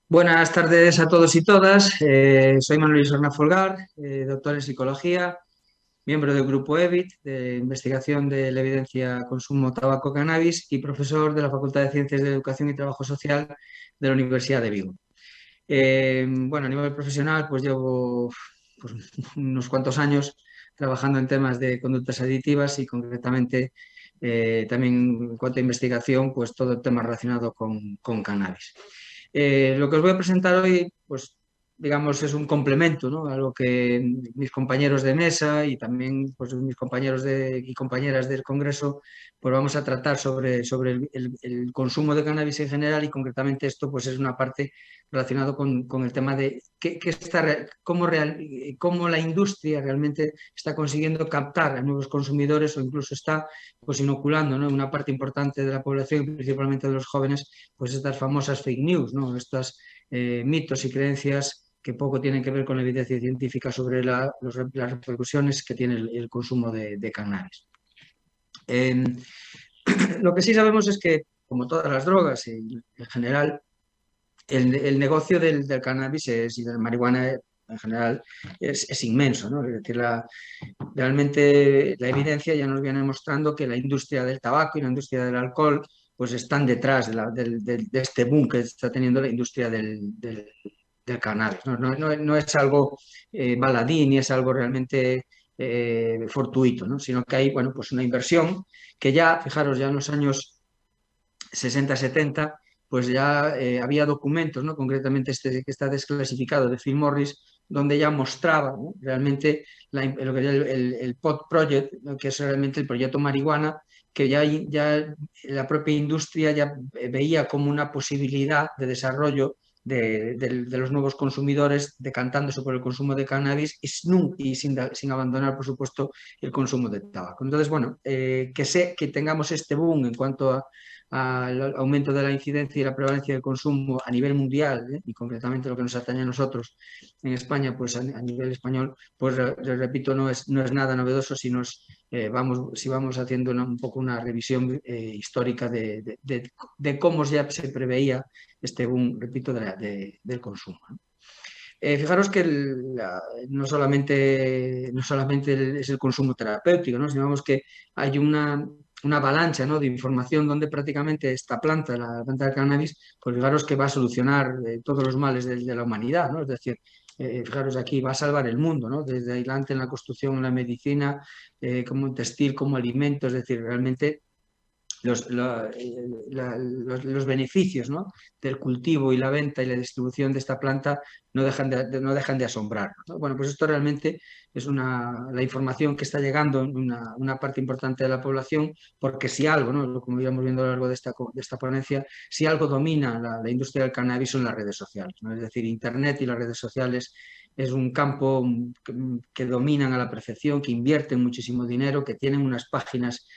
Buenas tardes a todos y todas. Soy Manuel Isorna Folgar, doctor en psicología, miembro del grupo EBIT de investigación de la evidencia consumo tabaco-cannabis y profesor de la Facultad de Ciencias de Educación y Trabajo Social de la Universidad de Vigo. Bueno, a nivel profesional, pues llevo pues, unos cuantos años trabajando en temas de conductas aditivas y concretamente también en cuanto a investigación, pues todo el tema relacionado con cannabis. Lo que os voy a presentar hoy, pues digamos, es un complemento, ¿no? A lo que mis compañeros de mesa y también pues, mis compañeros y compañeras del Congreso, pues vamos a tratar sobre el consumo de cannabis en general y concretamente esto pues es una parte relacionado con el tema de cómo la industria realmente está consiguiendo captar a nuevos consumidores o incluso está pues, inoculando, ¿no?, una parte importante de la población, principalmente de los jóvenes, pues estas famosas fake news, ¿no?, estos mitos y creencias que poco tienen que ver con la evidencia científica sobre las repercusiones que tiene el consumo de cannabis. Eh, lo que sí sabemos es que, como todas las drogas en general, el negocio del cannabis y de la marihuana en general es inmenso, ¿no? Es decir, realmente la evidencia ya nos viene mostrando que la industria del tabaco y la industria del alcohol pues están detrás de este boom que está teniendo la industria del cannabis. No es algo baladí ni es algo realmente fortuito, ¿no? Sino que hay, bueno, pues una inversión que ya, fijaros, ya en los años 60-70, pues ya había documentos, ¿no?, concretamente este que está desclasificado de Phil Morris, donde ya mostraba, ¿no?, realmente lo que era el POD Project, ¿no?, que es realmente el proyecto marihuana, que ya la propia industria ya veía como una posibilidad de desarrollo de los nuevos consumidores decantándose por el consumo de cannabis y sin abandonar, por supuesto, el consumo de tabaco. Entonces, bueno, que tengamos este boom en cuanto al aumento de la incidencia y la prevalencia del consumo a nivel mundial, y concretamente lo que nos atañe a nosotros en España, pues a nivel español, pues les repito, no es nada novedoso si vamos haciendo un poco una revisión histórica de cómo ya se preveía este boom, repito, del consumo, ¿no? Fijaros que no solamente es el consumo terapéutico, ¿no?, sino que hay una avalancha, ¿no?, de información donde prácticamente esta planta, la planta del cannabis, pues fijaros que va a solucionar todos los males de la humanidad, ¿no? Es decir, fijaros aquí, va a salvar el mundo, ¿no?, desde adelante en la construcción, en la medicina, como textil, como alimento, es decir, realmente los beneficios, ¿no?, del cultivo y la venta y la distribución de esta planta no dejan de asombrar, ¿no? Bueno, pues esto realmente es la información que está llegando en una parte importante de la población, porque si algo, ¿no?, como íbamos viendo a lo largo de esta ponencia, si algo domina la industria del cannabis son las redes sociales, ¿no? Es decir, Internet y las redes sociales es un campo que dominan a la perfección, que invierten muchísimo dinero, que tienen unas páginas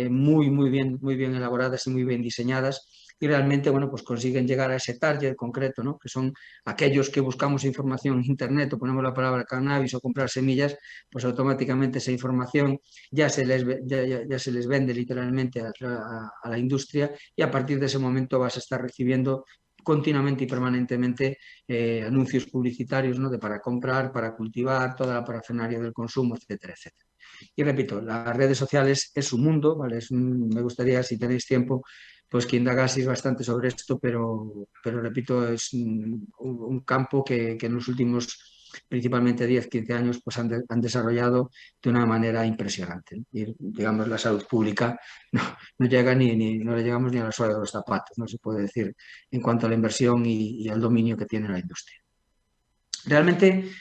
muy bien elaboradas y muy bien diseñadas y realmente, bueno, pues consiguen llegar a ese target concreto, ¿no?, que son aquellos que buscamos información en Internet o ponemos la palabra cannabis o comprar semillas, pues automáticamente esa información ya se les vende literalmente a la industria y a partir de ese momento vas a estar recibiendo continuamente y permanentemente anuncios publicitarios, ¿no?, para comprar, para cultivar, toda la parafernalia del consumo, etcétera, etcétera. Y repito, las redes sociales es un mundo, ¿vale? Me gustaría, si tenéis tiempo, pues que indagaseis bastante sobre esto, pero repito, es un campo que en los últimos principalmente 10-15 años pues han desarrollado de una manera impresionante, ¿no? Y digamos, la salud pública no llega no le llegamos ni a la suela de los zapatos, no se puede decir, en cuanto a la inversión y al dominio que tiene la industria. Realmente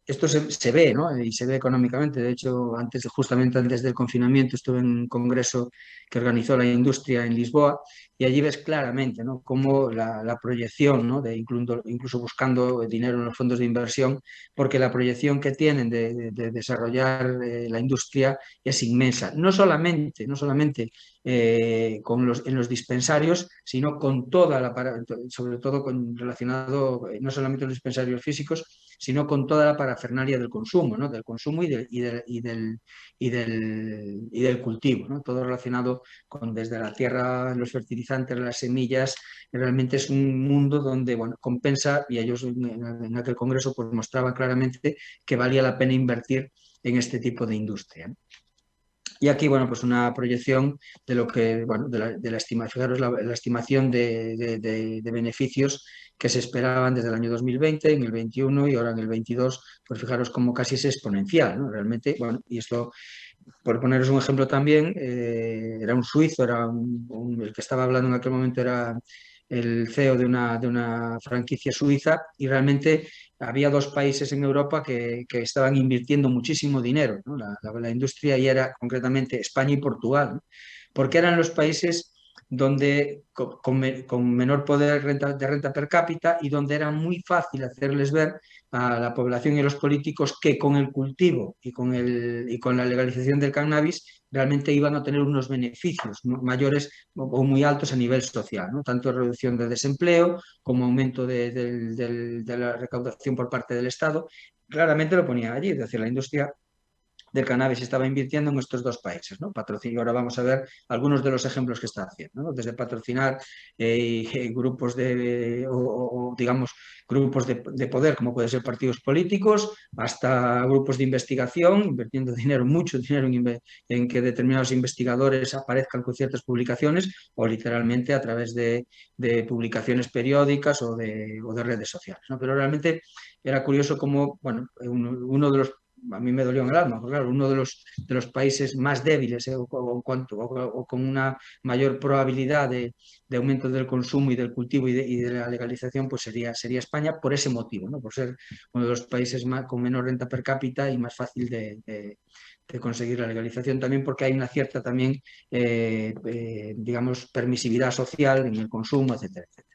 esto se ve, ¿no?, y se ve económicamente. De hecho, justamente antes del confinamiento estuve en un congreso que organizó la industria en Lisboa y allí ves claramente, ¿no?, cómo la proyección, ¿no?, de incluso buscando dinero en los fondos de inversión, porque la proyección que tienen de desarrollar la industria es inmensa. No solamente en los dispensarios, sino con toda la, sobre todo relacionado no solamente con los dispensarios físicos, sino con toda la parafernalia del consumo, ¿no? Del consumo y del cultivo, ¿no? Todo relacionado con desde la tierra, los fertilizantes, las semillas. Realmente es un mundo donde, bueno, compensa, y ellos en aquel congreso pues mostraban claramente que valía la pena invertir en este tipo de industria, ¿no? Y aquí, bueno, pues una proyección de lo que, bueno, de la fijaros, la estimación de beneficios que se esperaban desde el año 2020, en el 21 y ahora en el 22, pues fijaros como casi es exponencial, ¿no? Realmente, bueno, y esto, por poneros un ejemplo también, era un suizo, el que estaba hablando en aquel momento era el CEO de una franquicia suiza, y realmente había dos países en Europa que estaban invirtiendo muchísimo dinero, ¿no? La industria, y era concretamente España y Portugal, ¿no? Porque eran los países donde con menor poder de renta per cápita, y donde era muy fácil hacerles ver a la población y a los políticos que con el cultivo y con la legalización del cannabis realmente iban a tener unos beneficios mayores o muy altos a nivel social, ¿no? Tanto reducción de desempleo como aumento de la recaudación por parte del Estado. Claramente lo ponía allí, es decir, la industria del cannabis estaba invirtiendo en estos dos países, ¿no? Y ahora vamos a ver algunos de los ejemplos que está haciendo, ¿no? Desde patrocinar grupos digamos, grupos de poder, como pueden ser partidos políticos, hasta grupos de investigación, invirtiendo dinero, mucho dinero en que determinados investigadores aparezcan con ciertas publicaciones, o literalmente a través de publicaciones periódicas o de redes sociales, ¿no? Pero realmente era curioso cómo, bueno, uno de los, a mí me dolió en el alma, porque claro, uno de los países más débiles, o con una mayor probabilidad de aumento del consumo y del cultivo y de la legalización, pues sería España, por ese motivo, ¿no? Por ser uno de los países con menor renta per cápita y más fácil de conseguir la legalización, también porque hay una cierta también, digamos, permisividad social en el consumo, etcétera, etcétera.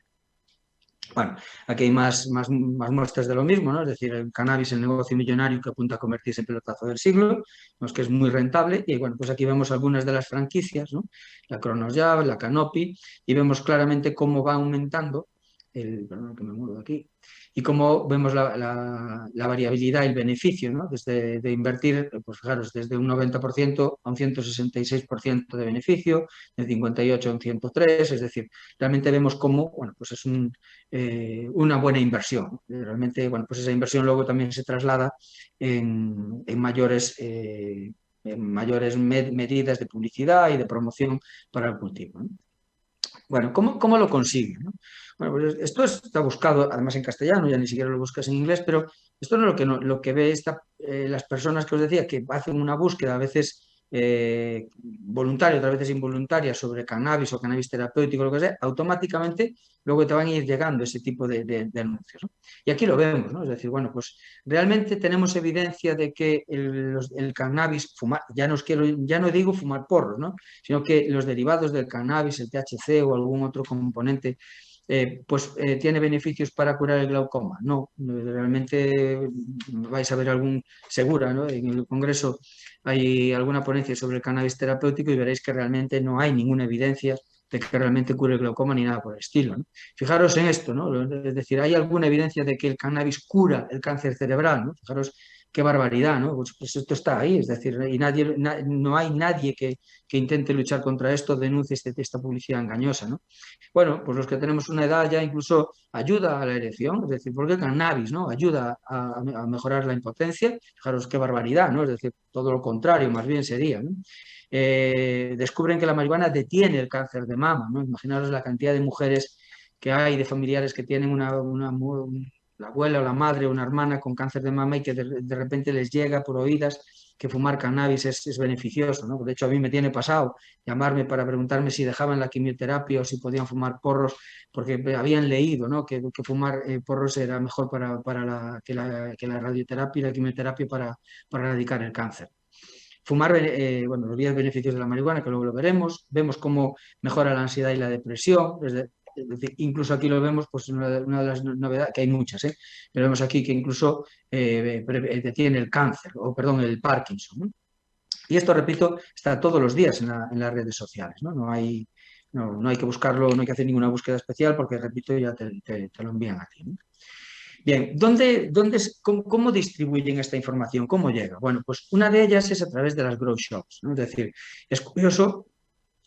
Bueno, aquí hay más muestras de lo mismo, ¿no? Es decir, el cannabis, el negocio millonario que apunta a convertirse en pelotazo del siglo, pues que es muy rentable. Y bueno, pues aquí vemos algunas de las franquicias, ¿no? La Cronos Jab, la Canopy, y vemos claramente cómo va aumentando perdón, que me muevo de aquí, y cómo vemos la variabilidad y el beneficio, ¿no? Desde de invertir, pues fijaros, desde un 90% a un 166% de beneficio, de 58 a un 103, es decir, realmente vemos cómo, bueno, pues es una buena inversión. Realmente, bueno, pues esa inversión luego también se traslada en mayores medidas de publicidad y de promoción para el cultivo, ¿no? Bueno, ¿cómo lo consiguen, ¿no? Bueno, pues esto está buscado además en castellano, ya ni siquiera lo buscas en inglés, pero esto no es lo que ve las personas que os decía, que hacen una búsqueda a veces voluntaria, otras veces involuntaria, sobre cannabis o cannabis terapéutico, lo que sea, automáticamente luego te van a ir llegando ese tipo de anuncios, ¿no? Y aquí lo vemos, ¿no? Es decir, bueno, pues realmente tenemos evidencia de que el cannabis, ya no digo fumar porros, ¿no? Sino que los derivados del cannabis, el THC o algún otro componente, tiene beneficios para curar el glaucoma. No, realmente vais a ver segura, ¿no? En el Congreso hay alguna ponencia sobre el cannabis terapéutico y veréis que realmente no hay ninguna evidencia de que realmente cure el glaucoma ni nada por el estilo, ¿no? Fijaros en esto, ¿no? Es decir, ¿hay alguna evidencia de que el cannabis cura el cáncer cerebral, ¿no? Fijaros qué barbaridad, ¿no? Pues esto está ahí, es decir, y no hay nadie que intente luchar contra esto, denuncie esta publicidad engañosa, ¿no? Bueno, pues los que tenemos una edad ya incluso ayuda a la erección, es decir, porque el cannabis, ¿no? Ayuda a mejorar la impotencia. Fijaros qué barbaridad, ¿no? Es decir, todo lo contrario, más bien sería, ¿no? Descubren que la marihuana detiene el cáncer de mama, ¿no? Imaginaros la cantidad de mujeres que hay, de familiares que tienen la abuela o la madre o una hermana con cáncer de mama, y que de repente les llega por oídas que fumar cannabis es beneficioso, ¿no? De hecho, a mí me tiene pasado llamarme para preguntarme si dejaban la quimioterapia o si podían fumar porros, porque habían leído, ¿no? que fumar porros era mejor que la radioterapia y la quimioterapia para erradicar el cáncer. Fumar, bueno, los 10 beneficios de la marihuana, que luego lo veremos. Vemos cómo mejora la ansiedad y la depresión. Es decir, incluso aquí lo vemos, pues una de las novedades, que hay muchas, pero vemos aquí que incluso detiene el cáncer, o perdón, el Parkinson, ¿no? Y esto, repito, está todos los días en las redes sociales, ¿no? No hay que buscarlo, no hay que hacer ninguna búsqueda especial porque, repito, ya te lo envían a ti, ¿no? Bien, ¿cómo distribuyen esta información? ¿Cómo llega? Bueno, pues una de ellas es a través de las grow shops, ¿no? Es decir, es curioso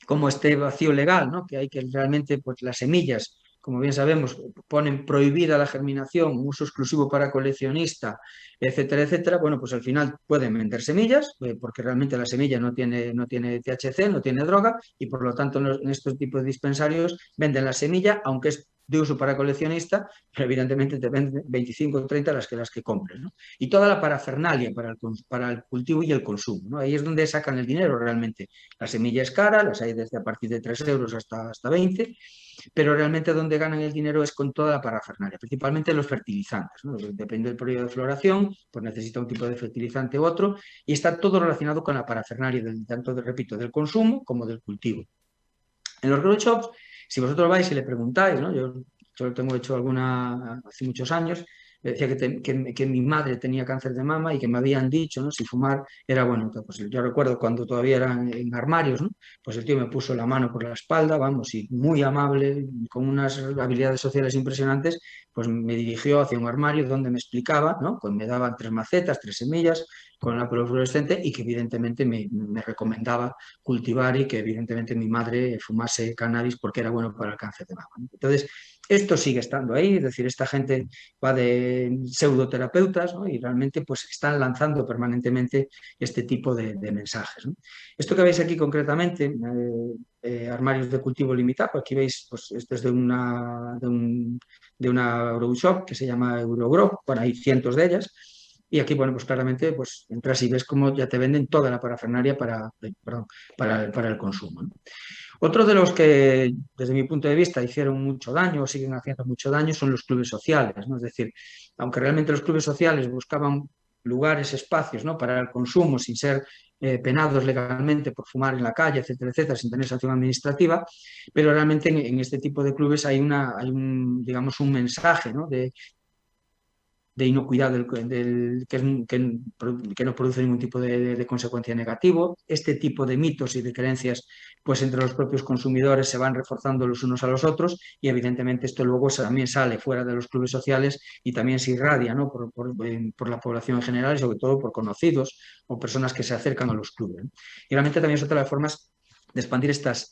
como este vacío legal, ¿no? Que hay que realmente, pues las semillas, como bien sabemos, ponen prohibida la germinación, uso exclusivo para coleccionista, etcétera, etcétera. Bueno, pues al final pueden vender semillas, porque realmente la semilla no tiene THC, no tiene droga, y por lo tanto en estos tipos de dispensarios venden la semilla, aunque es de uso para coleccionista, pero evidentemente te venden 25 o 30 las que compres, ¿no? Y toda la parafernalia para el cultivo y el consumo, ¿no? Ahí es donde sacan el dinero realmente. La semilla es cara, las hay desde a partir de 3 euros hasta 20, pero realmente donde ganan el dinero es con toda la parafernalia, principalmente los fertilizantes, ¿no? Depende del periodo de floración, pues necesita un tipo de fertilizante u otro, y está todo relacionado con la parafernalia, repito, del consumo como del cultivo. En los grow shops, si vosotros vais y le preguntáis, ¿no? Yo lo tengo hecho alguna hace muchos años, le decía que mi madre tenía cáncer de mama y que me habían dicho, ¿no? Si fumar era bueno. Pues yo recuerdo cuando todavía eran en armarios, ¿no? Pues el tío me puso la mano por la espalda, vamos, y muy amable, con unas habilidades sociales impresionantes, pues me dirigió hacia un armario donde me explicaba, ¿no? Pues me daban 3 macetas, 3 semillas con la fluorescente y que evidentemente me recomendaba cultivar y que evidentemente mi madre fumase cannabis porque era bueno para el cáncer de mama. Entonces, esto sigue estando ahí, es decir, esta gente va de pseudoterapeutas, ¿no? Y realmente pues están lanzando permanentemente este tipo de mensajes, ¿no? Esto que veis aquí concretamente, armarios de cultivo limitado, aquí veis, pues esto es de una grow shop que se llama Eurogrow, bueno, hay cientos de ellas. Y aquí, bueno, pues claramente pues entras y ves cómo ya te venden toda la parafernalia para el consumo, ¿no? Otro de los que, desde mi punto de vista, hicieron mucho daño o siguen haciendo mucho daño son los clubes sociales, ¿no? Es decir, aunque realmente los clubes sociales buscaban lugares, espacios, ¿no? Para el consumo sin ser penados legalmente por fumar en la calle, etcétera, etcétera, sin tener sanción administrativa, pero realmente en este tipo de clubes digamos, un mensaje, ¿no? De inocuidad que no produce ningún tipo de consecuencia negativo. Este tipo de mitos y de creencias, pues entre los propios consumidores se van reforzando los unos a los otros y evidentemente esto luego también sale fuera de los clubes sociales y también se irradia, ¿no? por la población en general y sobre todo por conocidos o personas que se acercan a los clubes, ¿no? Y realmente también es otra de las formas de expandir estas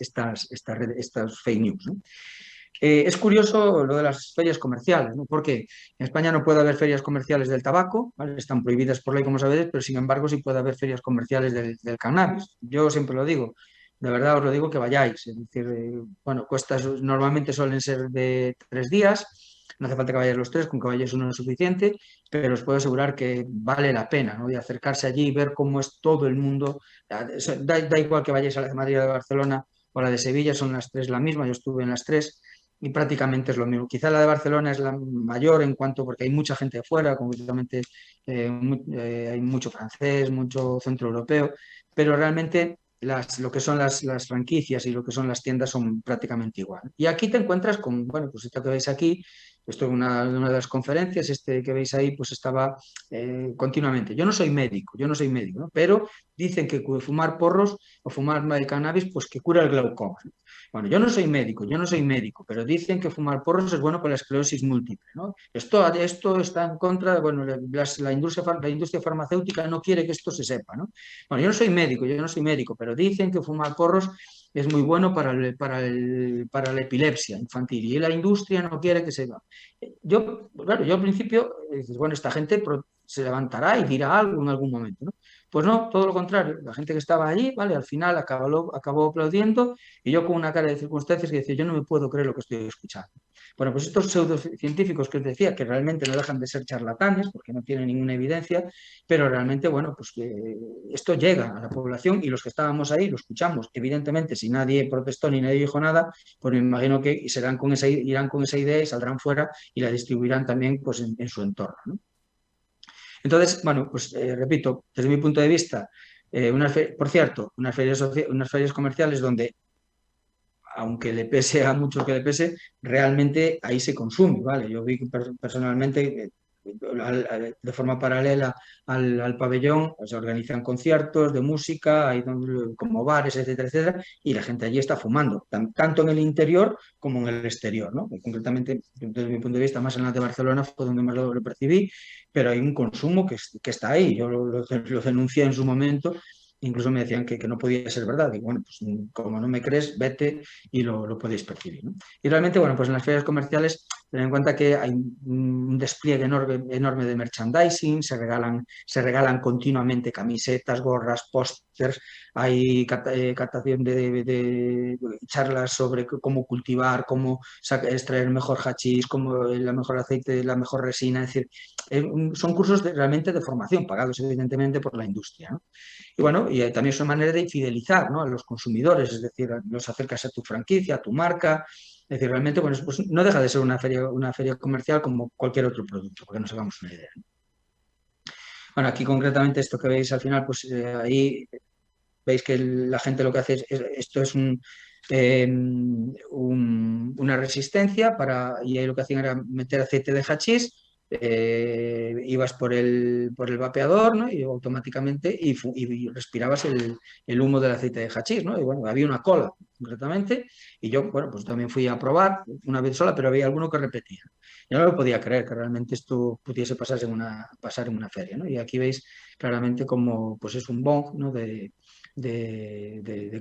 fake news, ¿no? Es curioso lo de las ferias comerciales, ¿no? Porque en España no puede haber ferias comerciales del tabaco, ¿vale? Están prohibidas por ley, como sabéis, pero sin embargo sí puede haber ferias comerciales del cannabis. Yo siempre lo digo, de verdad os lo digo que vayáis. Es decir, bueno, cuestas normalmente suelen ser de 3 días, no hace falta que vayáis los tres, con que vayáis uno es suficiente, pero os puedo asegurar que vale la pena, ¿no? Y acercarse allí y ver cómo es todo el mundo. Da igual que vayáis a la de Madrid o de Barcelona o a la de Sevilla, son las tres la misma, yo estuve en las tres y prácticamente es lo mismo. Quizá la de Barcelona es la mayor en cuanto, porque hay mucha gente de fuera, concretamente hay mucho francés, mucho centro europeo, pero realmente lo que son las franquicias y lo que son las tiendas son prácticamente igual. Y aquí te encuentras con, bueno, pues esto que veis aquí, esto es una de las conferencias, este que veis ahí, pues estaba continuamente. Yo no soy médico, ¿no? Pero dicen que fumar porros o fumar cannabis, pues que cura el glaucoma, ¿no? Bueno, yo no soy médico, pero dicen que fumar porros es bueno para la esclerosis múltiple, ¿no? Esto está en contra, bueno, la industria farmacéutica no quiere que esto se sepa, ¿no? Bueno, yo no soy médico, pero dicen que fumar porros es muy bueno para la epilepsia infantil y la industria no quiere que se sepa. Claro, yo al principio, dices, bueno, esta gente se levantará y dirá algo en algún momento, ¿no? Pues no, todo lo contrario, la gente que estaba allí, ¿vale? Al final acabó aplaudiendo y yo con una cara de circunstancias que decía, yo no me puedo creer lo que estoy escuchando. Bueno, pues estos pseudocientíficos que os decía, que realmente no dejan de ser charlatanes, porque no tienen ninguna evidencia, pero realmente, bueno, pues que esto llega a la población y los que estábamos ahí lo escuchamos. Evidentemente, si nadie protestó ni nadie dijo nada, pues me imagino que irán con esa idea y saldrán fuera y la distribuirán también pues, en su entorno, ¿no? Entonces, bueno, pues repito, desde mi punto de vista, por cierto, unas ferias comerciales donde aunque le pese a muchos que le pese, realmente ahí se consume, ¿vale? Yo vi personalmente de forma paralela al pabellón, se organizan conciertos de música, hay como bares, etcétera, etcétera, y la gente allí está fumando, tanto en el interior como en el exterior, ¿no? Concretamente, desde mi punto de vista, más en la de Barcelona fue donde más lo percibí, pero hay un consumo que está ahí. Yo lo denuncié en su momento. Incluso me decían que no podía ser verdad. Digo, bueno, pues como no me crees, vete y lo podéis percibir, ¿no? Y realmente, bueno, pues en las ferias comerciales, ten en cuenta que hay un despliegue enorme, enorme de merchandising, se regalan continuamente camisetas, gorras, pósters, hay captación de charlas sobre cómo cultivar, cómo extraer el mejor hachís, cómo el mejor aceite, la mejor resina, es decir, son cursos realmente de formación, pagados evidentemente por la industria, ¿no? Y bueno, y también es una manera de fidelizar, ¿no?, a los consumidores, es decir, los acercas a tu franquicia, a tu marca. Es decir, realmente, bueno, pues no deja de ser una feria comercial como cualquier otro producto, para que nos hagamos una idea, ¿no? Bueno, aquí concretamente esto que veis al final, pues ahí veis que la gente lo que hace esto es una resistencia y ahí lo que hacían era meter aceite de hachís, ibas por el vapeador, ¿no?, y automáticamente y respirabas el humo del aceite de hachís, ¿no? Y bueno, había una cola concretamente y yo, bueno, pues también fui a probar una vez sola, pero había alguno que repetía. Yo no lo podía creer que realmente esto pudiese pasar en una feria, ¿no? Y aquí veis claramente como pues es un bong, ¿no?, de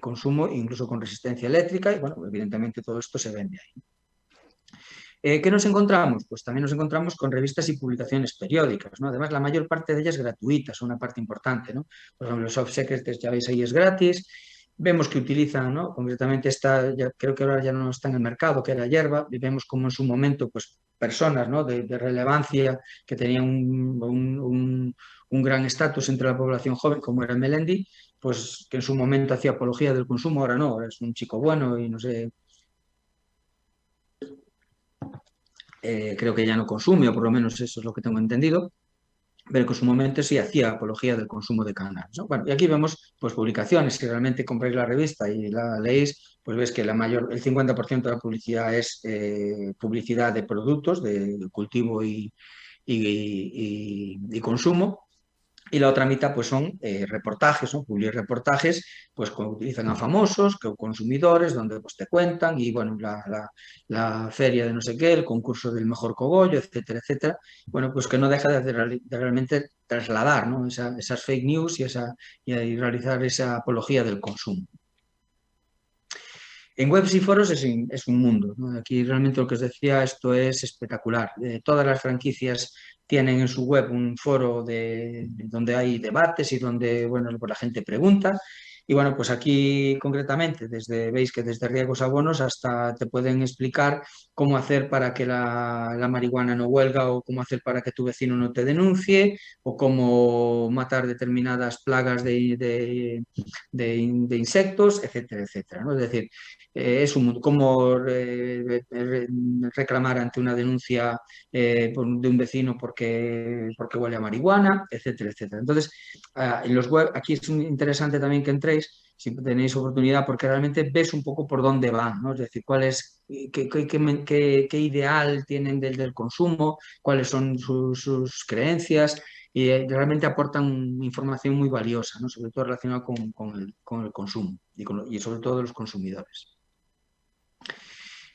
consumo, incluso con resistencia eléctrica, y bueno, evidentemente todo esto se vende ahí. ¿Qué nos encontramos? Pues también nos encontramos con revistas y publicaciones periódicas, ¿no? Además, la mayor parte de ellas gratuitas, una parte importante, ¿no? Por ejemplo, el Soft Secrets, ya veis ahí, es gratis. Vemos que utilizan, ¿no?, concretamente esta, creo que ahora ya no está en el mercado, que era Yerba, y vemos como en su momento, pues, personas, ¿no?, de relevancia que tenían un gran estatus entre la población joven, como era Melendi, pues que en su momento hacía apología del consumo, ahora no, ahora es un chico bueno y no sé, creo que ya no consume, o por lo menos eso es lo que tengo entendido, pero que en su momento sí hacía apología del consumo de cannabis, ¿no? Bueno, y aquí vemos pues publicaciones. Si realmente compráis la revista y la leéis, pues ves que el 50% de la publicidad es publicidad de productos, de cultivo y consumo. Y la otra mitad pues son reportajes, ¿no? Reportajes pues que utilizan a famosos, que consumidores, donde pues te cuentan y bueno, la feria de no sé qué, el concurso del mejor cogollo, etcétera, etcétera. Bueno, pues que no deja de realmente trasladar, ¿no?, esas fake news y realizar esa apología del consumo. En webs y foros es un mundo, ¿no? Aquí realmente lo que os decía, esto es espectacular. Todas las franquicias tienen en su web un foro donde hay debates y donde, bueno, pues la gente pregunta. Y bueno, pues aquí concretamente, veis que desde riegos a bonos hasta te pueden explicar cómo hacer para que la marihuana no huelga, o cómo hacer para que tu vecino no te denuncie, o cómo matar determinadas plagas de insectos, etcétera, etcétera, ¿no? Es decir, es un mundo, cómo reclamar ante una denuncia de un vecino porque huele a marihuana, etcétera, etcétera. Entonces, en los web, aquí es interesante también que entréis, si tenéis oportunidad, porque realmente ves un poco por dónde van, ¿no? Es decir, qué ideal tienen del consumo, cuáles son sus creencias, y realmente aportan información muy valiosa, ¿no?, sobre todo relacionada con el consumo y sobre todo de los consumidores.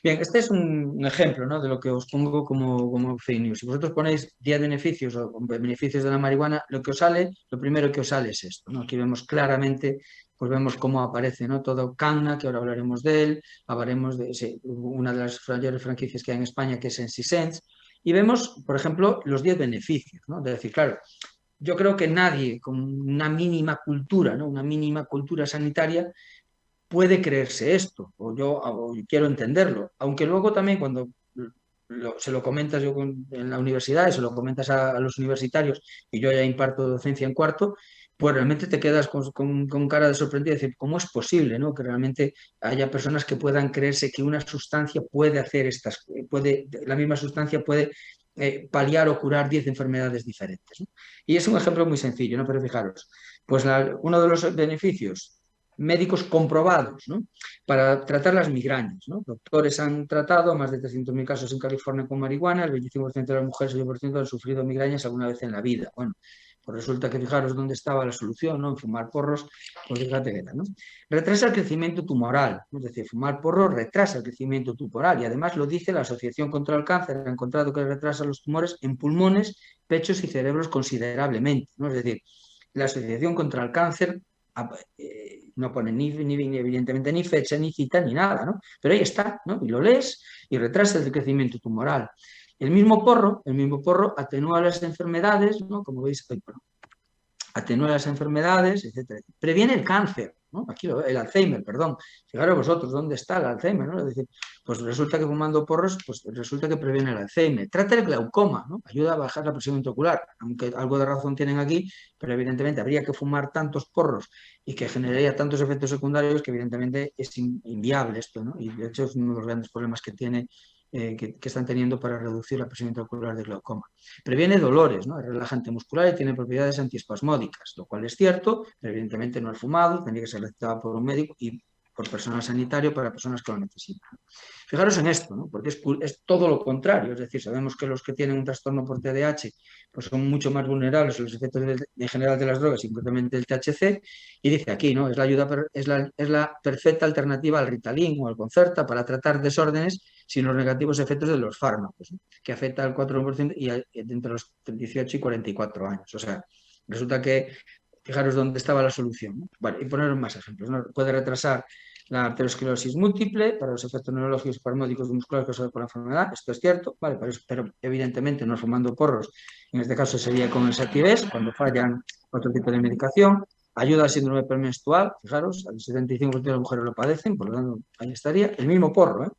Bien, este es un ejemplo, ¿no?, de lo que os pongo como fake news. Si vosotros ponéis 10 beneficios o beneficios de la marihuana, lo primero que os sale es esto, ¿no? Aquí vemos claramente, pues vemos cómo aparece, ¿no?, todo Canna, que ahora hablaremos de él, hablaremos de una de las mayores franquicias que hay en España, que es SensiSense, y vemos, por ejemplo, los 10 beneficios, ¿no? Es decir, claro, yo creo que nadie con una mínima cultura, ¿no?, una mínima cultura sanitaria, puede creerse esto, o quiero entenderlo, aunque luego también cuando se lo comentas en la universidad, y se lo comentas a los universitarios, y yo ya imparto docencia en cuarto, pues realmente te quedas con cara de sorprendido, decir, ¿cómo es posible, ¿no?, que realmente haya personas que puedan creerse que una sustancia puede hacer la misma sustancia puede paliar o curar 10 enfermedades diferentes, ¿no? Y es un ejemplo muy sencillo, ¿no? Pero fijaros, pues uno de los beneficios médicos comprobados, ¿no? Para tratar las migrañas, ¿no? Doctores han tratado más de 300.000 casos en California con marihuana, el 25% de las mujeres y el 8% han sufrido migrañas alguna vez en la vida. Bueno, pues resulta que fijaros dónde estaba la solución, ¿no? En fumar porros, pues fíjate que era, ¿no? Retrasa el crecimiento tumoral, es decir, fumar porros retrasa el crecimiento tumoral y además lo dice la Asociación contra el Cáncer, ha encontrado que retrasa los tumores en pulmones, pechos y cerebros considerablemente, ¿no? Es decir, la Asociación contra el Cáncer no pone ni evidentemente ni fecha, ni cita, ni nada, ¿no? Pero ahí está, ¿no? Y lo lees y retrasa el crecimiento tumoral. El mismo porro atenúa las enfermedades, ¿no? Como veis, atenúa las enfermedades, etcétera. Previene el cáncer, ¿no? Aquí el Alzheimer, perdón. Fijaros vosotros, ¿dónde está el Alzheimer? ¿No? Es decir, pues resulta que fumando porros, pues resulta que previene el Alzheimer. Trata el glaucoma, ¿no? Ayuda a bajar la presión intraocular, aunque algo de razón tienen aquí, pero evidentemente habría que fumar tantos porros y que generaría tantos efectos secundarios que evidentemente es inviable esto, ¿no? Y de hecho es uno de los grandes problemas que tiene que están teniendo para reducir la presión intraocular de glaucoma. Previene dolores, ¿no? Es relajante muscular y tiene propiedades antiespasmódicas, lo cual es cierto, pero evidentemente no es fumado, tendría que ser recetado por un médico y por personal sanitario para personas que lo necesitan. Fijaros en esto, ¿no? Porque es todo lo contrario, es decir, sabemos que los que tienen un trastorno por TDAH pues son mucho más vulnerables a los efectos en general de las drogas, y concretamente el THC, y dice aquí, ¿no? Es la perfecta alternativa al Ritalin o al Concerta para tratar desórdenes sin los negativos efectos de los fármacos, ¿no? Que afecta al 4% y entre los 18 y 44 años. O sea, resulta que, fijaros dónde estaba la solución, ¿no? Vale, y poner más ejemplos, ¿no? Puede retrasar la arteriosclerosis múltiple para los efectos neurológicos y farmacéuticos musculares causados por la enfermedad. Esto es cierto, ¿vale? Pero evidentemente no fumando porros. En este caso sería con el Sativex, cuando fallan otro tipo de medicación. Ayuda al síndrome premenstrual, fijaros, al 75% de las mujeres lo padecen, por lo tanto, ahí estaría. El mismo porro, ¿eh?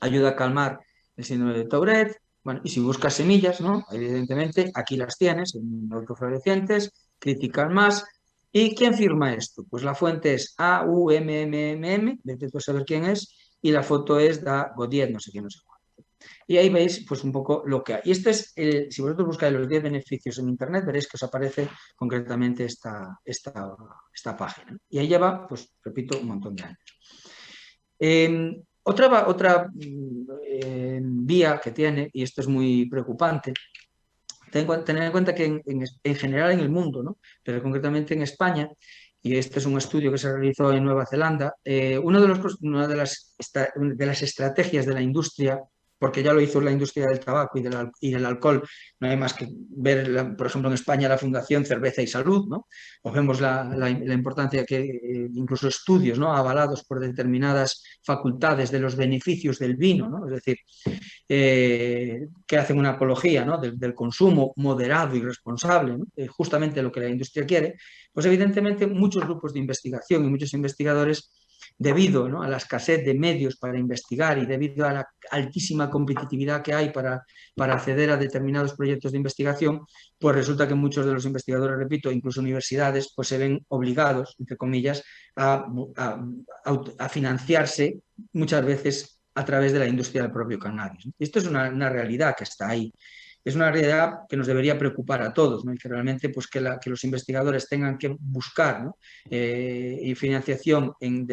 Ayuda a calmar el síndrome de Tourette. Bueno, y si buscas semillas, ¿no? Evidentemente, aquí las tienes, en autoflorecientes, Critical Mass. ¿Y quién firma esto? Pues la fuente es AUMMM, vete tú a saber quién es, y la foto es de Godiet, no sé quién, no sé cuál. Y ahí veis pues un poco lo que hay. Y este es, si vosotros buscáis los 10 beneficios en Internet, veréis que os aparece concretamente esta página. Y ahí lleva, pues repito, un montón de años. Otra vía que tiene, y esto es muy preocupante, tener en cuenta que en general en el mundo, ¿no? Pero concretamente en España, y este es un estudio que se realizó en Nueva Zelanda, una de las estrategias de la industria, porque ya lo hizo la industria del tabaco y del alcohol, no hay más que ver, por ejemplo, en España la Fundación Cerveza y Salud, ¿no? O vemos la importancia que incluso estudios, ¿no? Avalados por determinadas facultades de los beneficios del vino, ¿no? Es decir, que hacen una apología, ¿no? del consumo moderado y responsable, ¿no? Justamente lo que la industria quiere, pues evidentemente muchos grupos de investigación y muchos investigadores, debido, ¿no? a la escasez de medios para investigar y debido a la altísima competitividad que hay para acceder a determinados proyectos de investigación, pues resulta que muchos de los investigadores, repito, incluso universidades, pues se ven obligados, entre comillas, a financiarse muchas veces a través de la industria del propio cannabis. Y esto es una realidad que está ahí. Es una realidad que nos debería preocupar a todos, ¿no? Y que realmente pues, que los investigadores tengan que buscar, ¿no? Y financiación en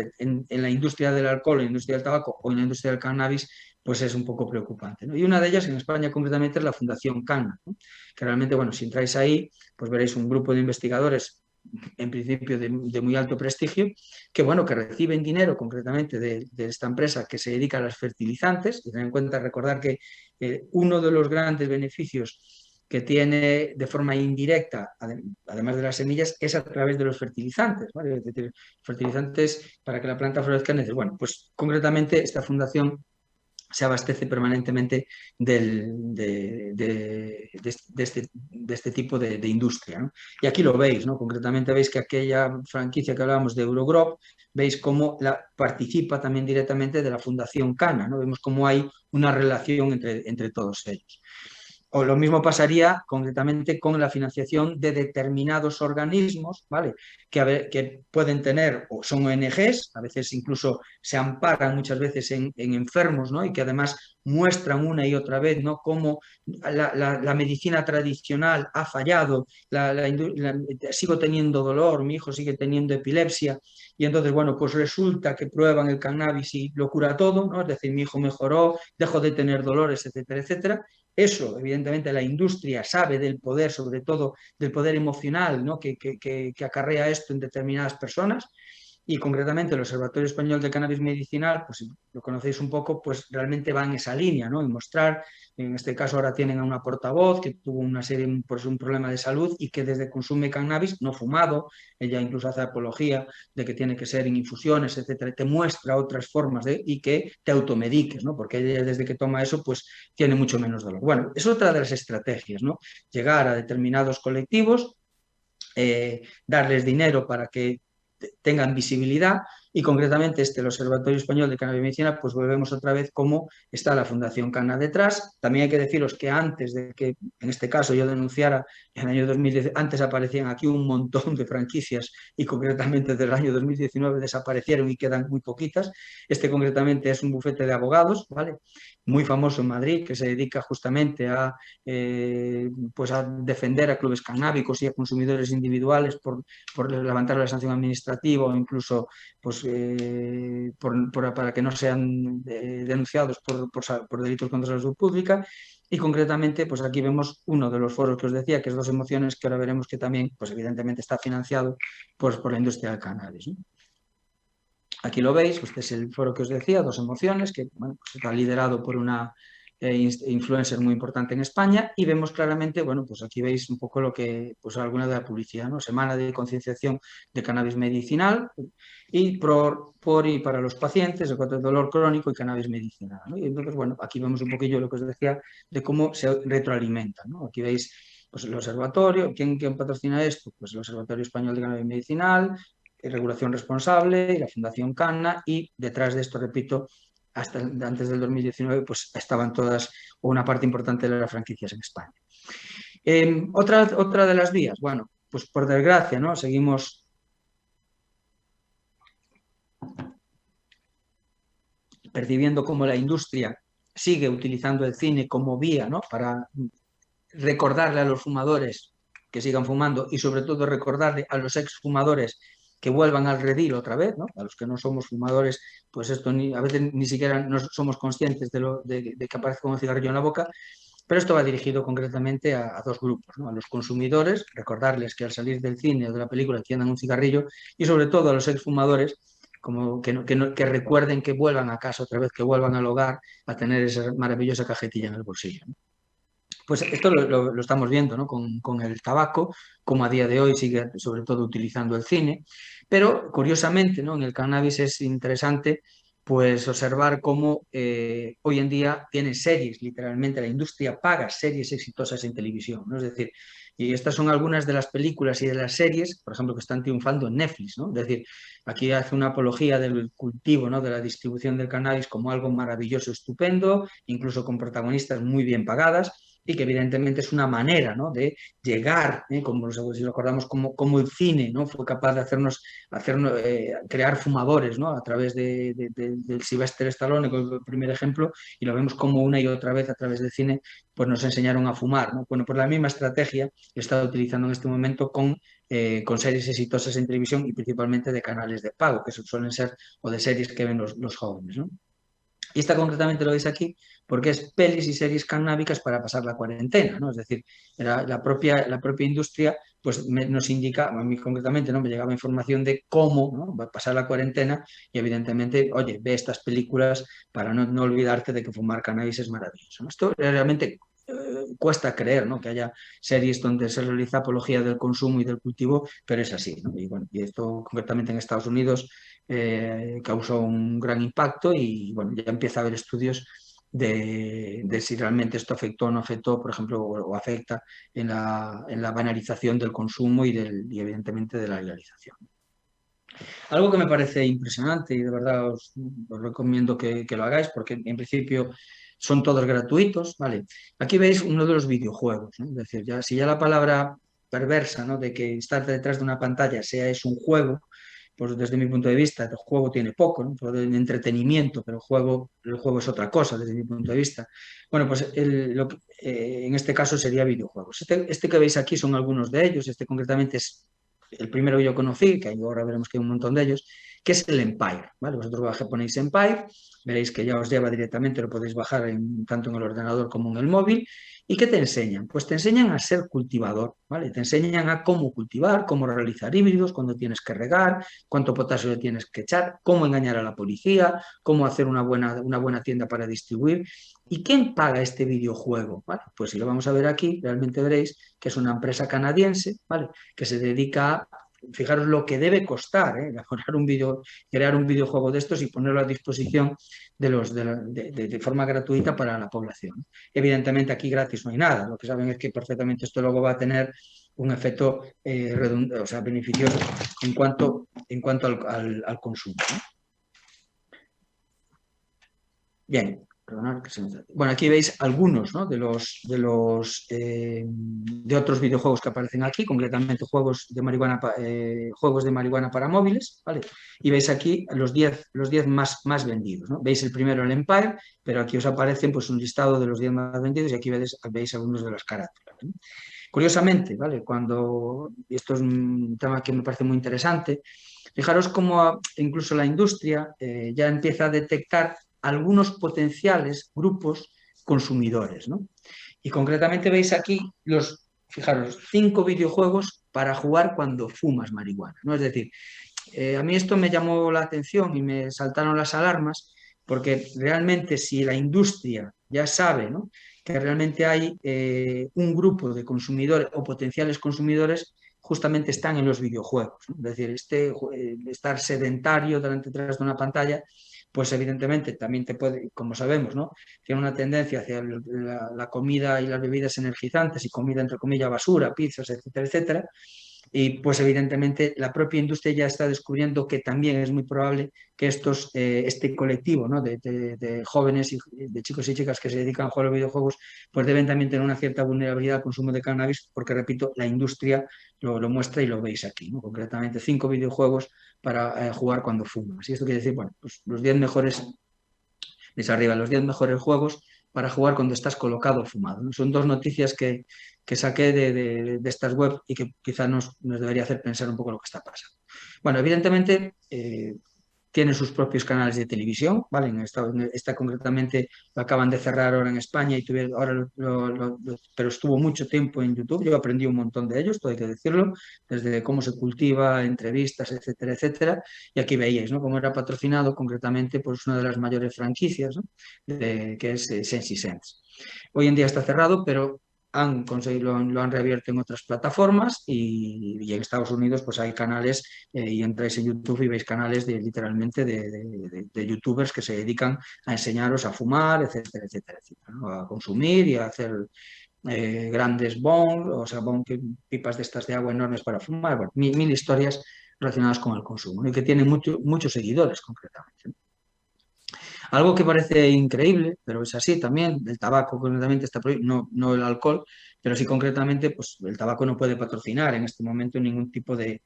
la industria del alcohol, en la industria del tabaco o en la industria del cannabis, pues es un poco preocupante, ¿no? Y una de ellas en España concretamente es la Fundación Canna, ¿no? Que realmente, bueno, si entráis ahí, pues veréis un grupo de investigadores en principio de muy alto prestigio, que bueno, que reciben dinero concretamente de esta empresa que se dedica a los fertilizantes, y tener en cuenta, recordar que uno de los grandes beneficios que tiene de forma indirecta, además de las semillas, es a través de los fertilizantes, ¿vale? Es decir, fertilizantes para que la planta florezca. Bueno, pues concretamente esta fundación se abastece permanentemente de este tipo de industria, ¿no? Y aquí lo veis, ¿no? Concretamente veis que aquella franquicia que hablábamos de Eurogrop, veis cómo participa también directamente de la Fundación Canna, ¿no? Vemos cómo hay una relación entre todos ellos. O lo mismo pasaría concretamente con la financiación de determinados organismos, ¿vale? Que pueden tener, o son ONGs, a veces incluso se amparan muchas veces en enfermos, ¿no? Y que además muestran una y otra vez, ¿no? Cómo la medicina tradicional ha fallado, sigo teniendo dolor, mi hijo sigue teniendo epilepsia, y entonces, bueno, pues resulta que prueban el cannabis y lo cura todo, ¿no? Es decir, mi hijo mejoró, dejó de tener dolores, etcétera, etcétera. Eso, evidentemente, la industria sabe del poder, sobre todo del poder emocional, ¿no? que acarrea esto en determinadas personas. Y concretamente el Observatorio Español de Cannabis Medicinal, pues si lo conocéis un poco, pues realmente va en esa línea, ¿no? En mostrar, en este caso ahora tienen a una portavoz que tuvo una serie, pues un problema de salud y que desde consume cannabis, no fumado, ella incluso hace apología de que tiene que ser en infusiones, etcétera, y te muestra otras formas y que te automediques, ¿no? Porque ella desde que toma eso, pues tiene mucho menos dolor. Bueno, es otra de las estrategias, ¿no? Llegar a determinados colectivos, darles dinero para que tengan visibilidad y concretamente el Observatorio Español de Cannabis Medicina, pues volvemos otra vez cómo está la Fundación Cana detrás. También hay que deciros que antes de que, en este caso, yo denunciara en el año 2010, antes aparecían aquí un montón de franquicias y concretamente desde el año 2019 desaparecieron y quedan muy poquitas. Concretamente es un bufete de abogados, ¿vale? Muy famoso en Madrid, que se dedica justamente pues a defender a clubes canábicos y a consumidores individuales por levantar la sanción administrativa o incluso pues, para que no sean denunciados por delitos contra la salud pública. Y concretamente, pues aquí vemos uno de los foros que os decía, que es Dos Emociones, que ahora veremos que también, pues evidentemente está financiado pues, por la industria del cannabis, ¿no? Aquí lo veis, este es el foro que os decía, Dos Emociones, que bueno, pues está liderado por una influencer muy importante en España y vemos claramente, bueno, pues aquí veis un poco lo que, pues alguna de la publicidad, ¿no? Semana de concienciación de cannabis medicinal y y para los pacientes de dolor crónico y cannabis medicinal, ¿no? Y entonces, bueno, aquí vemos un poquillo lo que os decía de cómo se retroalimenta, ¿no? Aquí veis pues, el observatorio, ¿quién patrocina esto? Pues el Observatorio Español de Cannabis Medicinal, Regulación Responsable y la Fundación Cana, y detrás de esto, repito, hasta antes del 2019, pues estaban todas o una parte importante de las franquicias en España. Otra de las vías, bueno, pues por desgracia, ¿no? Seguimos percibiendo cómo la industria sigue utilizando el cine como vía, ¿no? Para recordarle a los fumadores que sigan fumando y sobre todo recordarle a los exfumadores que vuelvan al redil otra vez, ¿no? A los que no somos fumadores, pues esto a veces ni siquiera no somos conscientes de que aparece como un cigarrillo en la boca, pero esto va dirigido concretamente a dos grupos, ¿no? A los consumidores, recordarles que al salir del cine o de la película enciendan un cigarrillo y sobre todo a los exfumadores, como que recuerden que vuelvan a casa otra vez, que vuelvan al hogar a tener esa maravillosa cajetilla en el bolsillo, ¿no? Pues esto lo estamos viendo, ¿no? Con el tabaco, como a día de hoy sigue sobre todo utilizando el cine, pero curiosamente, ¿no? En el cannabis es interesante pues observar cómo hoy en día tiene series, literalmente la industria paga series exitosas en televisión, ¿no? Es decir, y estas son algunas de las películas y de las series, por ejemplo, que están triunfando en Netflix, ¿no? Es decir, aquí hace una apología del cultivo, ¿no? De la distribución del cannabis como algo maravilloso, estupendo, incluso con protagonistas muy bien pagadas y que evidentemente es una manera, ¿no? De llegar, como si lo acordamos, como el cine, ¿no? Fue capaz de crear fumadores, ¿no? A través del Sylvester Stallone, que es el primer ejemplo, y lo vemos como una y otra vez a través del cine, pues nos enseñaron a fumar, ¿no? Bueno, pues la misma estrategia que está utilizando en este momento con series exitosas en televisión y principalmente de canales de pago, que suelen ser, o de series que ven los jóvenes, ¿no? Y esta concretamente lo veis aquí porque es pelis y series cannábicas para pasar la cuarentena, ¿no? Es decir, la propia industria pues nos indica, a mí concretamente no me llegaba información de cómo, ¿no? Va a pasar la cuarentena y evidentemente, oye, ve estas películas para no olvidarte de que fumar cannabis es maravilloso, ¿no? Esto realmente cuesta creer, ¿no? Que haya series donde se realiza apología del consumo y del cultivo, pero es así, ¿no? Y bueno, y esto concretamente en Estados Unidos causó un gran impacto y bueno, ya empieza a haber estudios de si realmente esto afectó o no afectó, por ejemplo, o afecta en la banalización del consumo y evidentemente de la legalización. Algo que me parece impresionante y de verdad os recomiendo que lo hagáis porque en principio son todos gratuitos, ¿vale? Aquí veis uno de los videojuegos, ¿no? Es decir, si ya la palabra perversa, ¿no? De que estar detrás de una pantalla es un juego, pues desde mi punto de vista, el juego tiene poco, ¿no? Todo el entretenimiento, pero el juego es otra cosa desde mi punto de vista. Bueno, pues en este caso sería videojuegos. Este que veis aquí son algunos de ellos, este concretamente es el primero que yo conocí, que ahora veremos que hay un montón de ellos, que es el Empire, ¿vale? Vosotros ponéis Empire, veréis que ya os lleva directamente, lo podéis bajar tanto en el ordenador como en el móvil. ¿Y qué te enseñan? Pues te enseñan a ser cultivador, ¿vale? Te enseñan a cómo cultivar, cómo realizar híbridos, cuándo tienes que regar, cuánto potasio le tienes que echar, cómo engañar a la policía, cómo hacer una buena tienda para distribuir. ¿Y quién paga este videojuego? ¿Vale? Pues si lo vamos a ver aquí, realmente veréis que es una empresa canadiense, ¿vale? Que se dedica a, fijaros lo que debe costar, crear un videojuego de estos y ponerlo a disposición de forma gratuita para la población. Evidentemente aquí gratis no hay nada, lo que saben es que perfectamente esto luego va a tener un efecto o sea, beneficioso en cuanto al consumo, ¿no? Bien, perdonad que se me... Bueno, aquí veis algunos, ¿no? de otros videojuegos que aparecen aquí, concretamente juegos de marihuana para móviles, ¿vale? Y veis aquí los 10 más vendidos, ¿no? Veis el primero, el Empire, pero aquí os aparecen pues, un listado de los 10 más vendidos y aquí veis algunos de las carátulas, ¿no? Curiosamente, ¿vale? Y esto es un tema que me parece muy interesante, fijaros cómo incluso la industria ya empieza a detectar algunos potenciales grupos consumidores, ¿no? Y concretamente veis aquí fijaros, 5 videojuegos para jugar cuando fumas marihuana, ¿no? Es decir, a mí esto me llamó la atención y me saltaron las alarmas porque realmente si la industria ya sabe, ¿no? Que realmente hay un grupo de consumidores o potenciales consumidores justamente están en los videojuegos, ¿no? Es decir, estar sedentario detrás de una pantalla, pues evidentemente también te puede, como sabemos, ¿no? Tiene una tendencia hacia la comida y las bebidas energizantes y comida entre comillas basura, pizzas, etcétera, etcétera. Y pues evidentemente la propia industria ya está descubriendo que también es muy probable que este colectivo, ¿no? de jóvenes y de chicos y chicas que se dedican a jugar a los videojuegos, pues deben también tener una cierta vulnerabilidad al consumo de cannabis, porque repito, la industria lo muestra y lo veis aquí, ¿no? Concretamente 5 videojuegos para jugar cuando fumas. Y esto quiere decir, bueno, pues los 10 mejores arriba, los 10 mejores juegos para jugar cuando estás colocado fumado, ¿no? Son dos noticias que saqué de estas web y que quizás nos debería hacer pensar un poco lo que está pasando. Bueno, evidentemente tienen sus propios canales de televisión, ¿vale? Esta concretamente lo acaban de cerrar ahora en España y pero estuvo mucho tiempo en YouTube. Yo aprendí un montón de ellos, todo hay que decirlo, desde cómo se cultiva, entrevistas, etcétera, etcétera. Y aquí veíais, ¿no? Cómo era patrocinado concretamente por una de las mayores franquicias, ¿no? Que es Sensi Sense. Hoy en día está cerrado, pero han conseguido, lo han reabierto en otras plataformas y en Estados Unidos pues hay canales y entráis en YouTube y veis canales literalmente de youtubers que se dedican a enseñaros a fumar, etcétera, etcétera, etcétera, ¿no? A consumir y a hacer grandes bongs, o sea, pipas de estas de agua enormes para fumar, bueno, mil historias relacionadas con el consumo, ¿no? Y que tienen muchos seguidores concretamente, ¿no? Algo que parece increíble, pero es así también, el tabaco concretamente está prohibido, no el alcohol, pero sí concretamente pues, el tabaco no puede patrocinar en este momento ningún tipo de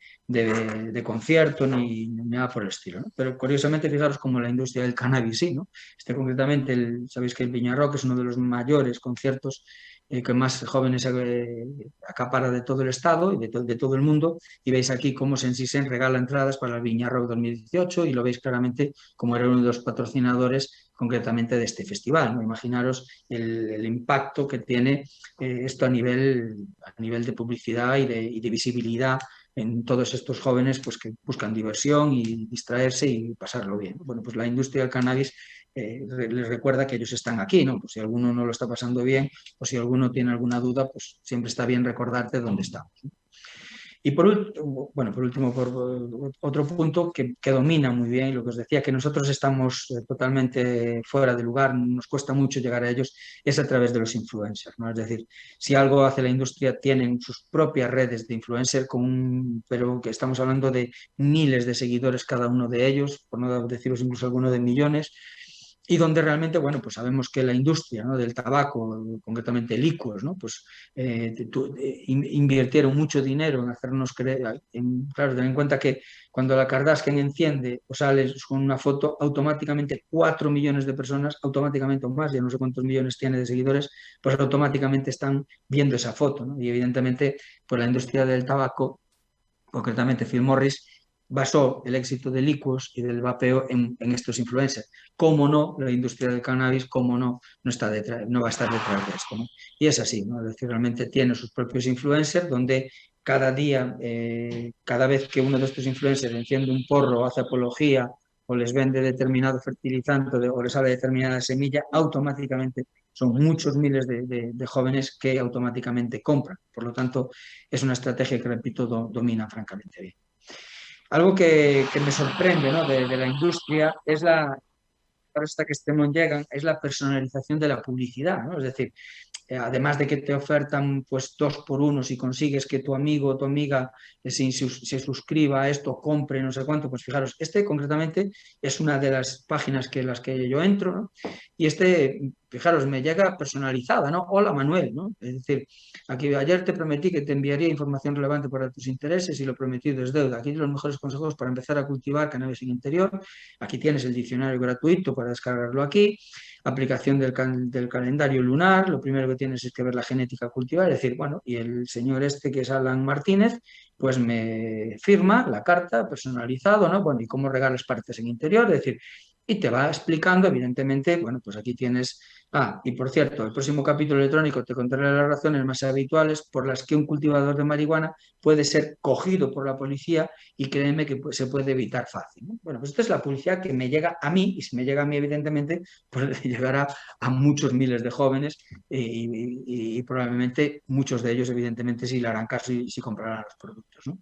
concierto ni nada por el estilo, ¿no? Pero curiosamente, fijaros como la industria del cannabis sí, ¿no? Concretamente, sabéis que el Viña Rock es uno de los mayores conciertos que más jóvenes acapara de todo el estado y de todo el mundo, y veis aquí cómo Sensisen regala entradas para el Viña Rock 2018 y lo veis claramente como era uno de los patrocinadores concretamente de este festival, ¿no? Imaginaros el impacto que tiene esto a nivel de publicidad y de visibilidad en todos estos jóvenes pues, que buscan diversión y distraerse y pasarlo bien. Bueno, pues la industria del cannabis les recuerda que ellos están aquí, ¿no? Pues si alguno no lo está pasando bien o si alguno tiene alguna duda, pues siempre está bien recordarte dónde estamos, ¿no? Y por último, otro punto que domina muy bien, lo que os decía, que nosotros estamos totalmente fuera de lugar, nos cuesta mucho llegar a ellos, es a través de los influencers, ¿no? Es decir, si algo hace la industria, tienen sus propias redes de influencer, pero que estamos hablando de miles de seguidores cada uno de ellos, por no deciros incluso alguno de millones, y donde realmente, bueno, pues sabemos que la industria, ¿no?, del tabaco, concretamente licuos, ¿no?, pues invirtieron mucho dinero en hacernos creer, claro, ten en cuenta que cuando la Kardashian enciende o sale con una foto, automáticamente 4 millones de personas, automáticamente o más, ya no sé cuántos millones tiene de seguidores, pues automáticamente están viendo esa foto, ¿no? Y evidentemente, pues la industria del tabaco, concretamente Phil Morris, basó el éxito de Liquos y del vapeo en estos influencers. ¿Cómo no la industria del cannabis, cómo no, no, está detrás, no va a estar detrás de esto, ¿no? Y es así, ¿no? Es decir, realmente tiene sus propios influencers donde cada día, cada vez que uno de estos influencers enciende un porro o hace apología o les vende determinado fertilizante o les sale determinada semilla, automáticamente son muchos miles de jóvenes que automáticamente compran. Por lo tanto, es una estrategia que, repito, domina francamente bien. Algo que me sorprende, ¿no?, de la industria es esta que estemos llegan, es la personalización de la publicidad, ¿no? Es decir, además de que te ofertan pues 2 por 1 si consigues que tu amigo o tu amiga se suscriba a esto, compre no sé cuánto, pues fijaros, este concretamente es una de las páginas que las que yo entro, ¿no? Y fijaros, me llega personalizada, ¿no? Hola Manuel, ¿no? Es decir, aquí ayer te prometí que te enviaría información relevante para tus intereses y lo prometido es deuda. Aquí los mejores consejos para empezar a cultivar cannabis en interior. Aquí tienes el diccionario gratuito para descargarlo aquí. Aplicación del calendario lunar, lo primero que tienes es que ver la genética cultivar, es decir, bueno, y el señor este que es Alan Martínez, pues me firma la carta personalizado, ¿no? Bueno, y cómo regar partes en interior, es decir, y te va explicando, evidentemente, bueno, pues aquí tienes, y por cierto, el próximo capítulo electrónico te contaré las razones más habituales por las que un cultivador de marihuana puede ser cogido por la policía y créeme que se puede evitar fácil, ¿no? Bueno, pues esta es la publicidad que me llega a mí, y si me llega a mí, evidentemente, pues llegará a muchos miles de jóvenes y probablemente muchos de ellos, evidentemente, sí le harán caso y sí comprarán los productos, ¿no?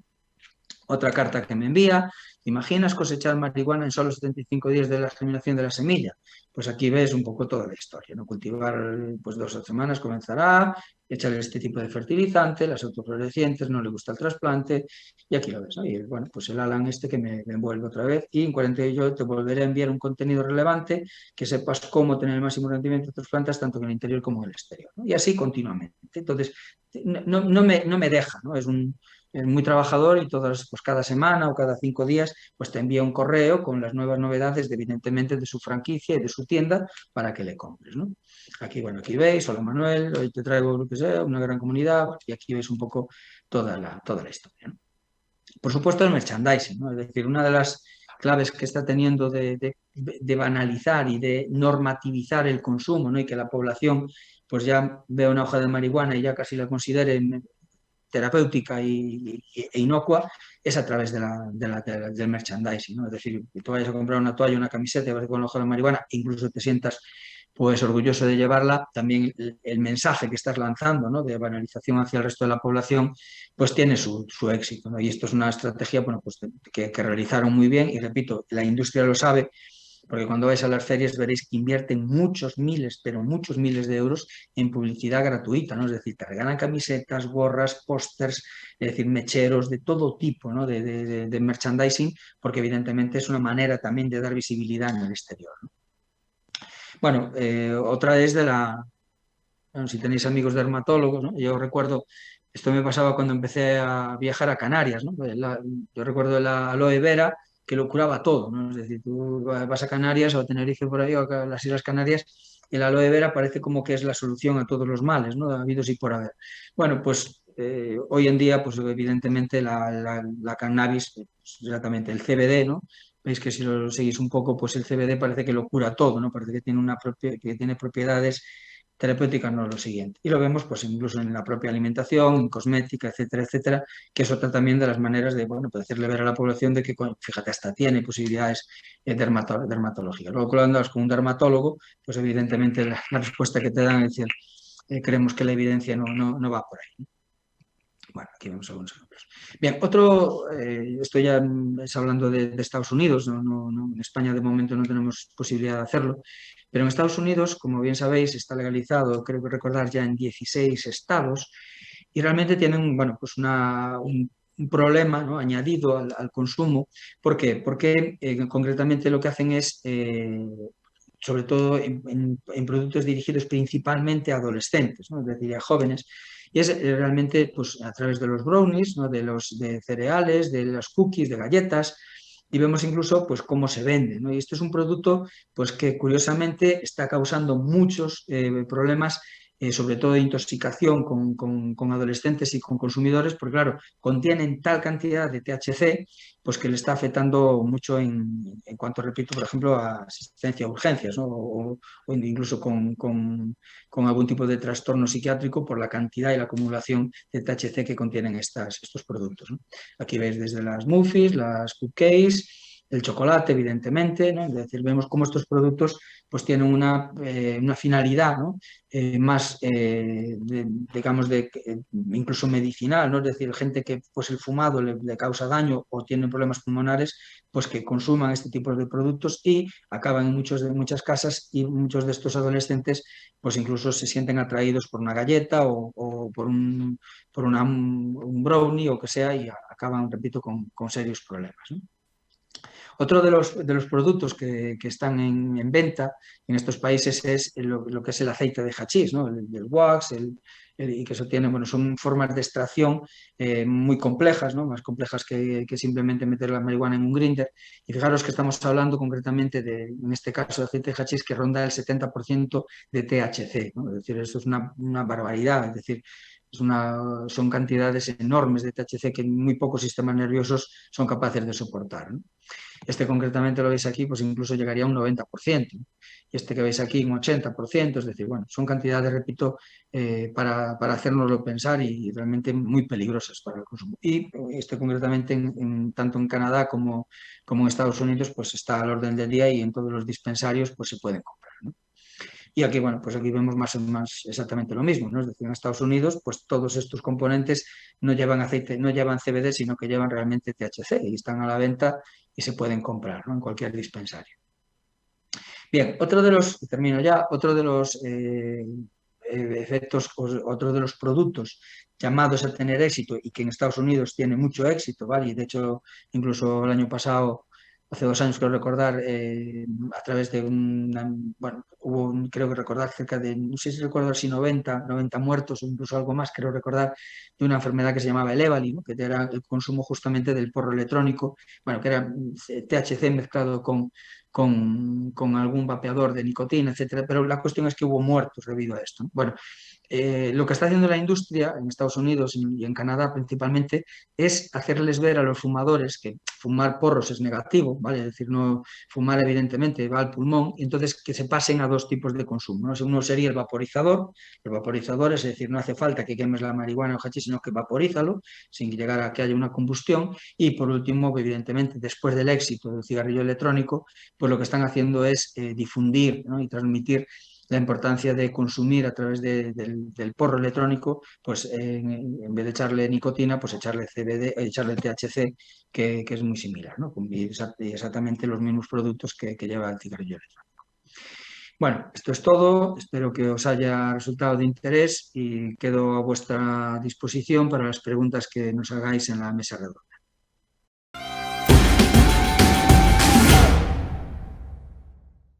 Otra carta que me envía: ¿te imaginas cosechar marihuana en solo 75 días de la germinación de la semilla? Pues aquí ves un poco toda la historia, ¿no? Cultivar pues 2 semanas comenzará, echarle este tipo de fertilizante, las autoflorecientes, no le gusta el trasplante, y aquí lo ves, ¿no? Y bueno, pues el Alan este que me envuelve otra vez, y en 48 yo te volveré a enviar un contenido relevante que sepas cómo tener el máximo rendimiento de tus plantas, tanto en el interior como en el exterior, ¿no? Y así continuamente. Entonces, no me deja, ¿no? Es muy trabajador y pues cada semana o cada 5 días pues te envía un correo con las nuevas novedades, evidentemente, de su franquicia y de su tienda para que le compres, ¿no? Aquí, bueno, aquí veis, hola Manuel, hoy te traigo lo que sea, una gran comunidad, y aquí veis un poco toda la historia, ¿no? Por supuesto, el merchandising, ¿no? Es decir, una de las claves que está teniendo de banalizar y de normativizar el consumo, ¿no? Y que la población pues ya ve una hoja de marihuana y ya casi la considere terapéutica e inocua, es a través del merchandising, ¿no? Es decir, que tú vayas a comprar una toalla, una camiseta y vas con el ojo de marihuana, incluso te sientas pues orgulloso de llevarla, también el mensaje que estás lanzando, ¿no?, de banalización hacia el resto de la población, pues tiene su éxito, ¿no? Y esto es una estrategia, bueno, pues que realizaron muy bien, y repito, la industria lo sabe, porque cuando vais a las ferias veréis que invierten muchos miles, pero muchos miles de euros en publicidad gratuita, ¿no? Es decir, te regalan camisetas, gorras, pósters, es decir, mecheros de todo tipo, ¿no?, de merchandising, porque evidentemente es una manera también de dar visibilidad en el exterior, ¿no? Bueno, otra es bueno, si tenéis amigos dermatólogos, ¿no? Yo recuerdo, esto me pasaba cuando empecé a viajar a Canarias, ¿no? Yo recuerdo la aloe vera que lo curaba todo, ¿no? Es decir, tú vas a Canarias o a Tenerife por ahí o a las Islas Canarias y la aloe vera parece como que es la solución a todos los males, ¿no?, habidos y por haber. Bueno, pues hoy en día, pues evidentemente la cannabis, pues, exactamente el CBD, ¿no? Veis que si lo seguís un poco, pues el CBD parece que lo cura todo, ¿no? Parece que tiene que tiene propiedades terapéuticas, no lo siguiente. Y lo vemos pues incluso en la propia alimentación, en cosmética, etcétera, etcétera, que es otra también de las maneras de, bueno, pues hacerle ver a la población de que, fíjate, hasta tiene posibilidades dermatológicas. Luego cuando hablas con un dermatólogo, pues evidentemente la respuesta que te dan es decir, creemos que la evidencia no va por ahí. Bueno, aquí vemos algunos ejemplos. Bien, esto ya es hablando de Estados Unidos, en España de momento no tenemos posibilidad de hacerlo, pero en Estados Unidos, como bien sabéis, está legalizado, creo que recordar, ya en 16 estados, y realmente tienen, bueno, pues un problema, ¿no?, añadido al consumo. ¿Por qué? Porque concretamente lo que hacen es sobre todo en productos dirigidos principalmente a adolescentes, ¿no? Es decir, a jóvenes. Y es realmente pues, a través de los brownies, ¿no? De cereales, de las cookies, de galletas, y vemos incluso pues, cómo se vende, ¿no? Y esto es un producto pues, que curiosamente está causando muchos problemas, sobre todo de intoxicación con adolescentes y con consumidores, porque claro, contienen tal cantidad de THC pues que le está afectando mucho en cuanto, repito, por ejemplo, a asistencia a urgencias, ¿no? O incluso con algún tipo de trastorno psiquiátrico por la cantidad y la acumulación de THC que contienen estos productos, ¿no? Aquí veis desde las muffins, las cupcakes, el chocolate, evidentemente, ¿no? Es decir, vemos cómo estos productos pues, tienen una finalidad, ¿no? Más, digamos, incluso medicinal, ¿no? Es decir, gente que pues, el fumado le causa daño o tiene problemas pulmonares, pues que consuman este tipo de productos y acaban en muchas casas y muchos de estos adolescentes pues incluso se sienten atraídos por una galleta o un brownie o que sea y acaban, repito, con serios problemas, ¿no? Otro de los productos que están en venta en estos países es lo que es el aceite de hachís, ¿no? El wax, y que eso tiene, bueno, son formas de extracción muy complejas, ¿no? Más complejas que simplemente meter la marihuana en un grinder. Y fijaros que estamos hablando concretamente en este caso, de aceite de hachís que ronda el 70% de THC, ¿no? Es decir, esto es una barbaridad, es decir, son cantidades enormes de THC que muy pocos sistemas nerviosos son capaces de soportar, ¿no? Este concretamente lo veis aquí, pues incluso llegaría a un 90%. Y este que veis aquí, un 80%. Es decir, bueno, son cantidades, repito, para hacernoslo pensar y realmente muy peligrosas para el consumo. Y este concretamente, tanto en Canadá como en Estados Unidos, pues está al orden del día y en todos los dispensarios pues se pueden comprar, ¿no? Y aquí, bueno, pues aquí vemos más exactamente lo mismo, ¿no? Es decir, en Estados Unidos, pues todos estos componentes no llevan aceite, no llevan CBD, sino que llevan realmente THC y están a la venta y se pueden comprar, ¿no? En cualquier dispensario. Bien, termino ya, otro de los efectos, otro de los productos llamados a tener éxito y que en Estados Unidos tiene mucho éxito, ¿vale? Y de hecho, incluso el año pasado, hace 2 años, creo recordar, a través de bueno, creo que recordar cerca de, no sé si recuerdo si 90 muertos o incluso algo más, creo recordar, de una enfermedad que se llamaba el EVALI, ¿no? Que era el consumo justamente del porro electrónico, bueno, que era THC mezclado con algún vapeador de nicotina, etcétera, pero la cuestión es que hubo muertos debido a esto, ¿no? Bueno, lo que está haciendo la industria en Estados Unidos y en Canadá principalmente es hacerles ver a los fumadores que fumar porros es negativo, ¿vale? Es decir, no fumar evidentemente va al pulmón, y entonces que se pasen a dos tipos de consumo, ¿no? Uno sería el vaporizador, es decir, no hace falta que quemes la marihuana o hachís, sino que vaporízalo sin llegar a que haya una combustión. Y por último, evidentemente, después del éxito del cigarrillo electrónico, pues lo que están haciendo es difundir, ¿no? Y transmitir la importancia de consumir a través del porro electrónico, pues en vez de echarle nicotina, pues echarle CBD, echarle THC, que es muy similar, ¿no? Y exactamente los mismos productos que lleva el cigarrillo electrónico. Bueno, esto es todo. Espero que os haya resultado de interés y quedo a vuestra disposición para las preguntas que nos hagáis en la mesa redonda.